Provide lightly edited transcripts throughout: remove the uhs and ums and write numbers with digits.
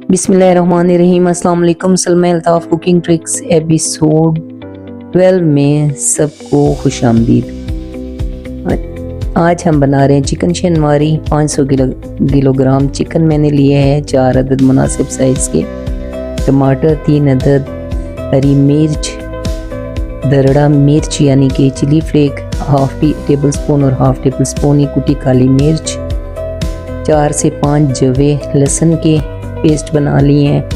बिस्मिल्लाहिर्रहमानिर्रहीम। अस्सलाम वालेकुम। Salma Altaf cooking tricks episode 12 में सबको खुशामदीद। आज हम बना रहे हैं चिकन शनवारी। 500 किलोग्राम चिकन मैंने लिए है, 4 अदद मुनासिब साइज़ के टमाटर, 3 अदद हरी मिर्च, दरड़ा मिर्च यानी कि chilli flake half tablespoon और हाफ टेबल स्पून ये कुटी काली मिर्च, 4 से 5 जवे लहसुन के पेस्ट बना लिए हैं।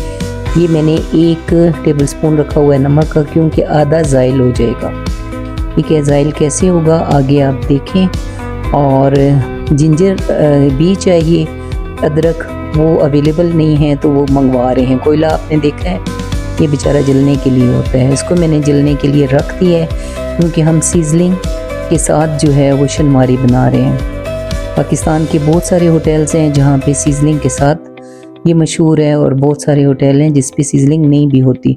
ये मैंने 1 टेबल स्पून रखा हुआ है नमक का, क्योंकि आधा ज़ाइल हो जाएगा। ठीक है, ज़ाइल कैसे होगा आगे आप देखें। और जिंजर भी चाहिए, अदरक वो अवेलेबल नहीं है तो वो मंगवा रहे हैं। कोयला आपने देखा है, ये बेचारा जलने के लिए होता है, इसको मैंने जलने के लिए रख दिया है, क्योंकि हम सीजलिंग के साथ जो है वो शनवारी बना रहे हैं। पाकिस्तान के बहुत सारे होटल्स हैं जहाँ पे सीजलिंग के साथ ये मशहूर है, और बहुत सारे होटल हैं जिस पे सीजलिंग नहीं भी होती।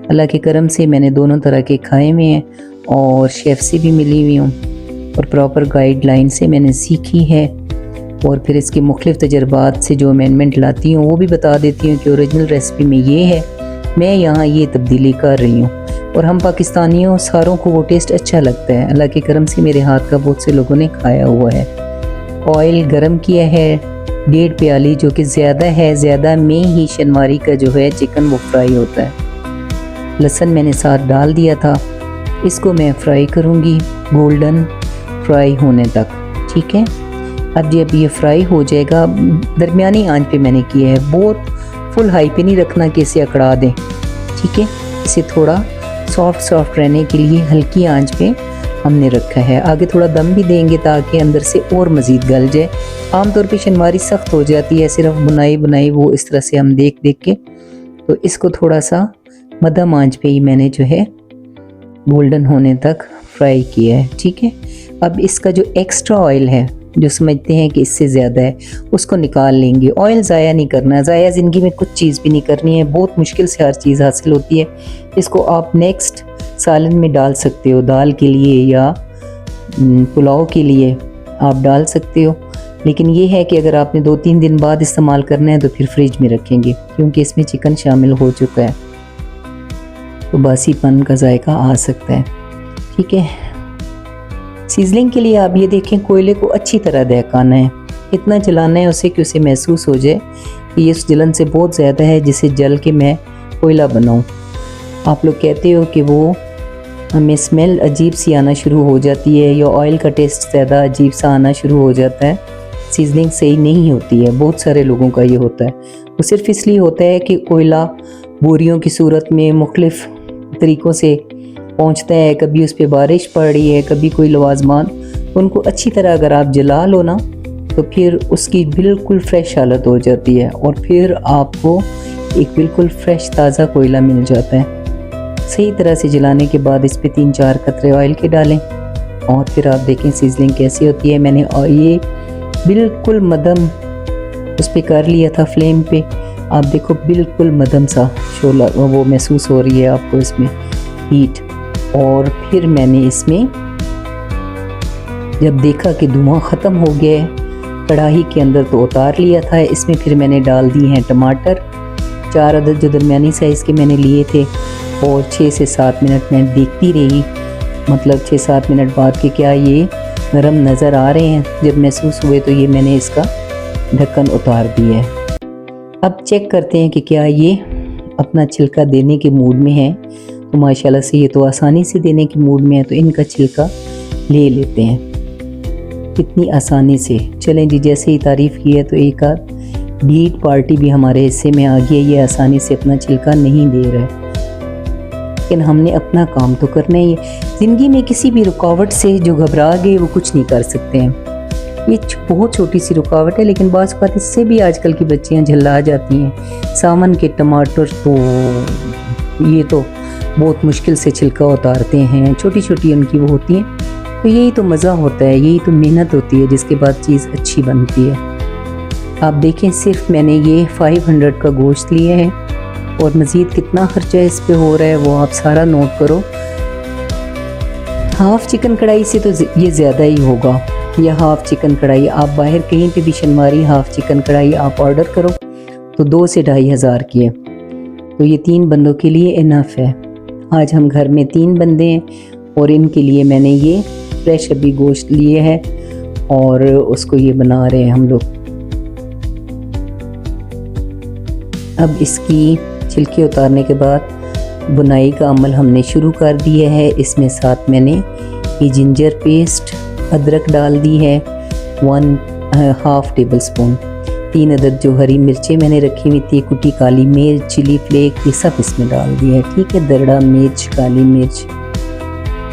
अल्लाह के करम से मैंने दोनों तरह के खाए हुए हैं और शेफ़ से भी मिली हुई हूँ, और प्रॉपर गाइडलाइन से मैंने सीखी है। और फिर इसके मुख्तलिफ़ तजर्बात से जो अमेंडमेंट लाती हूँ वो भी बता देती हूँ कि ओरिजिनल रेसिपी में ये है, मैं यहाँ ये तब्दीली कर रही हूँ। और हम पाकिस्तानियों सारों को वो टेस्ट अच्छा लगता है। अल्लाह के करम से मेरे हाथ का बहुत से लोगों ने खाया हुआ है। ऑयल गरम किया है 1.5 प्याली, जो कि ज़्यादा है, ज़्यादा में ही शनवारी का जो है चिकन वो फ्राई होता है। लहसुन मैंने साथ डाल दिया था, इसको मैं फ्राई करूँगी गोल्डन फ्राई होने तक। ठीक है, अब जब ये फ्राई हो जाएगा, दरमियानी आंच पे मैंने किया है, बहुत फुल हाई पे नहीं रखना कि इसे अकड़ा दें। ठीक है, इसे थोड़ा सॉफ्ट रहने के लिए हल्की आंच पे हमने रखा है। आगे थोड़ा दम भी देंगे ताकि अंदर से और मज़ीद गल जाए। आमतौर पे शनवारी सख्त हो जाती है, सिर्फ बुनाई वो इस तरह से हम देख के, तो इसको थोड़ा सा मध्यम आंच पे ही मैंने जो है गोल्डन होने तक फ्राई किया है। ठीक है, अब इसका जो एक्स्ट्रा ऑयल है, जो समझते हैं कि इससे ज़्यादा है, उसको निकाल लेंगे। ऑयल ज़ाया नहीं करना, ज़ाया ज़िंदगी में कुछ चीज़ भी नहीं करनी है, बहुत मुश्किल से हर चीज़ हासिल होती है। इसको आप नेक्स्ट सालन में डाल सकते हो, दाल के लिए या पुलाव के लिए आप डाल सकते हो। लेकिन ये है कि अगर आपने 2-3 दिन बाद इस्तेमाल करना है तो फिर फ्रिज में रखेंगे, क्योंकि इसमें चिकन शामिल हो चुका है, तो बासीपन का जायका आ सकता है। ठीक है, सीजलिंग के लिए आप ये देखें, कोयले को अच्छी तरह दहकाना है, इतना जलाना है उसे कि उसे महसूस हो जाए कि ये उस जलन से बहुत ज़्यादा है जिसे जल के मैं कोयला बनाऊँ। आप लोग कहते हो कि वो हमें स्मेल अजीब सी आना शुरू हो जाती है, या ऑयल का टेस्ट ज़्यादा अजीब सा आना शुरू हो जाता है, सीजनिंग सही नहीं होती है। बहुत सारे लोगों का ये होता है। वो सिर्फ इसलिए होता है कि कोयला बोरियों की सूरत में मुख्तलिफ तरीक़ों से पहुंचता है, कभी उस पर बारिश पड़ रही है, कभी कोई लवाजमान, उनको अच्छी तरह अगर आप जला लो ना, तो फिर उसकी बिल्कुल फ्रेश हालत हो जाती है, और फिर आपको एक बिल्कुल फ्रेश ताज़ा कोयला मिल जाता है। सही तरह से जलाने के बाद इस पे 3-4 कतरे ऑयल के डालें, और फिर आप देखें सीजलिंग कैसी होती है। मैंने ये बिल्कुल मध्यम उस पर कर लिया था फ्लेम पे, आप देखो बिल्कुल मध्यम सा शोला वो महसूस हो रही है आपको इसमें हीट। और फिर मैंने इसमें जब देखा कि धुआं ख़त्म हो गया है कढ़ाई के अंदर, तो उतार लिया था। इसमें फिर मैंने डाल दिए हैं टमाटर, 4 अदद जो दरमियानी साइज़ के मैंने लिए थे, और 6 से 7 मिनट मैं देखती रही, मतलब 6-7 मिनट बाद कि क्या ये नरम नज़र आ रहे हैं। जब महसूस हुए तो ये मैंने इसका ढक्कन उतार दिया है। अब चेक करते हैं कि क्या ये अपना छिलका देने के मूड में है, तो माशाल्लाह से ये तो आसानी से देने के मूड में है, तो इनका छिलका ले लेते हैं कितनी आसानी से। चलें जी, जैसे ही तारीफ़ की है तो एक आध बीट पार्टी भी हमारे हिस्से में आ गई है, ये आसानी से अपना छिलका नहीं दे रहा है। लेकिन हमने अपना काम तो करना ही है। ज़िंदगी में किसी भी रुकावट से जो घबरा गए वो कुछ नहीं कर सकते हैं। ये बहुत छोटी सी रुकावट है, लेकिन बाज़ बात इससे भी आजकल की बच्चियां झल्ला जाती हैं। सावन के टमाटर तो ये तो बहुत मुश्किल से छिलका उतारते हैं, छोटी छोटी उनकी वो होती हैं, तो यही तो मज़ा होता है, यही तो मेहनत होती है जिसके बाद चीज़ अच्छी बनती है। आप देखें, सिर्फ मैंने ये 500 का गोश्त लिया है, और मज़ीद कितना ख़र्चा इस पे हो रहा है वो आप सारा नोट करो। हाफ़ चिकन कढ़ाई से तो ये ज़्यादा ही होगा, या हाफ़ चिकन कढ़ाई आप बाहर कहीं पे भी शनवारी हाफ़ चिकन कढ़ाई आप ऑर्डर करो तो 2 से 2,500 की है, तो ये 3 बंदों के लिए इनफ है। आज हम घर में 3 बंदे हैं और इनके लिए मैंने ये फ्रेश अभी गोश्त लिए है और उसको ये बना रहे हैं हम लोग। अब इसकी छिलके उतारने के बाद बुनाई का अमल हमने शुरू कर दिया है। इसमें साथ मैंने ये जिंजर पेस्ट, अदरक डाल दी है 1/2 टेबल स्पून, 3 अदद जो हरी मिर्चें मैंने रखी हुई थी, कुटी काली मिर्च, चिली फ्लेक, ये सब इसमें डाल दिया है। ठीक है, दरड़ा मिर्च, काली मिर्च।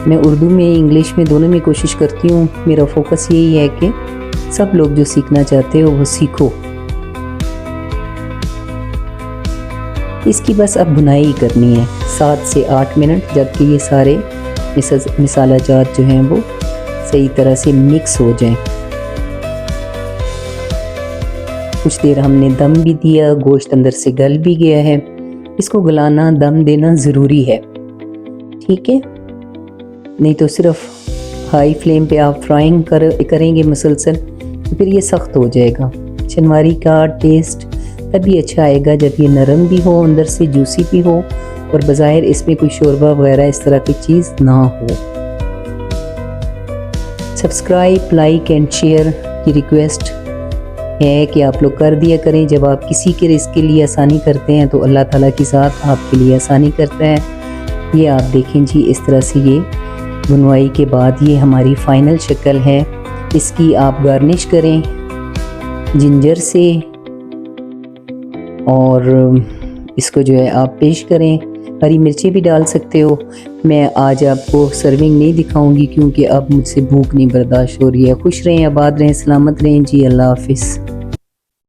मैं उर्दू में इंग्लिश में दोनों में कोशिश करती हूँ। मेरा फोकस यही है कि सब लोग जो सीखना चाहते हो वो सीखो। इसकी बस अब बुनाई करनी है 7 से 8 मिनट, जबकि ये सारे मसाला जात जो हैं वो सही तरह से मिक्स हो जाएं। कुछ देर हमने दम भी दिया, गोश्त अंदर से गल भी गया है। इसको गलाना, दम देना ज़रूरी है, ठीक है, नहीं तो सिर्फ हाई फ्लेम पे आप फ्राइंग करेंगे मुसलसल तो फिर ये सख्त हो जाएगा। चनवारी का टेस्ट तभी अच्छा आएगा जब ये नरम भी हो, अंदर से जूसी भी हो और बज़ाहिर इसमें कोई शोरबा वगैरह इस तरह की चीज़ ना हो। सब्सक्राइब, लाइक एंड शेयर की रिक्वेस्ट है कि आप लोग कर दिया करें। जब आप किसी के रिस्क के लिए आसानी करते हैं तो अल्लाह ताला के साथ आपके लिए आसानी करता है। ये आप देखें जी, इस तरह से ये बुनवाई के बाद ये हमारी फ़ाइनल शक्ल है। इसकी आप गार्निश करें जिंजर से और इसको जो है आप पेश करें। हरी मिर्ची भी डाल सकते हो। मैं आज आपको सर्विंग नहीं दिखाऊंगी क्योंकि अब मुझसे भूख नहीं बर्दाश्त हो रही है। खुश रहें, आबाद रहें, सलामत रहें जी। अल्लाह हाफिज़।